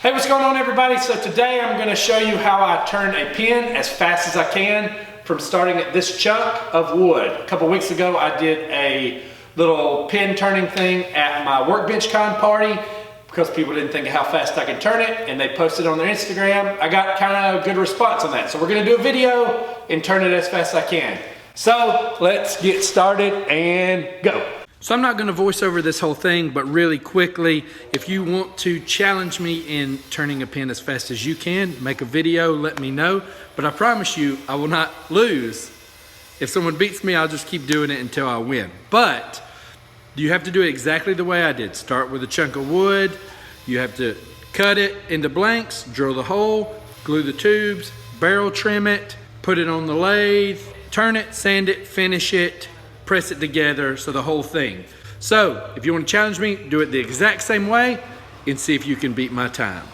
Hey, what's going on, everybody? So today I'm going to show you how I turn a pin as fast as I can from starting at this chunk of wood. A couple weeks ago I did a little pin turning thing at my workbench con party because people didn't think of how fast I could turn it, and they posted on their Instagram. I got kind of a good response on that. So we're going to do a video and turn it as fast as I can. So let's get started and go. So I'm not going to voice over this whole thing, but really quickly, if you want to challenge me in turning a pin as fast as you can, make a video, let me know. But I promise you, I will not lose. If someone beats me, I'll just keep doing it until I win. But you have to do it exactly the way I did. Start with a chunk of wood. You have to cut it into blanks, drill the hole, glue the tubes, barrel trim it, put it on the lathe, turn it, sand it, finish it, press it together, so the whole thing. So if you want to challenge me, do it the exact same way and see if you can beat my time.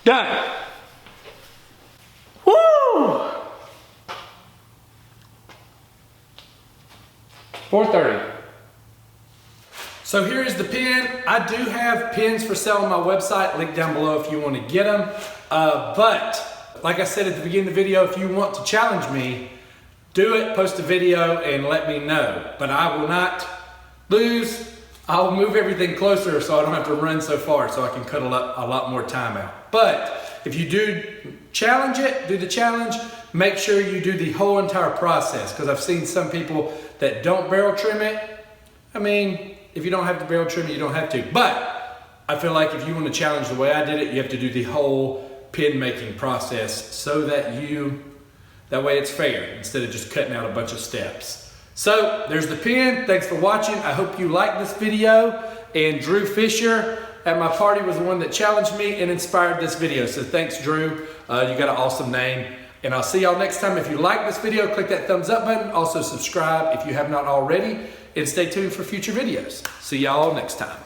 Done. Woo! 4:30. So here is the pin. I do have pins for sale on my website, link down below if you want to get them. But like I said at the beginning of the video, if you want to challenge me, do it, post a video and let me know. But I will not lose. I'll move everything closer so I don't have to run so far, so I can cut a lot more time out. But if you do challenge it, do the challenge, make sure you do the whole entire process, because I've seen some people that don't barrel trim it. I mean, if you don't have to barrel trim it, you don't have to. But I feel like if you want to challenge the way I did it, you have to do the whole pin making process so that way it's fair instead of just cutting out a bunch of steps. So there's the pin. Thanks for watching. I hope you liked this video. And Drew Fisher at my party was the one that challenged me and inspired this video. So thanks, Drew. You got an awesome name. And I'll see y'all next time. If you like this video, click that thumbs up button. Also subscribe if you have not already. And stay tuned for future videos. See y'all next time.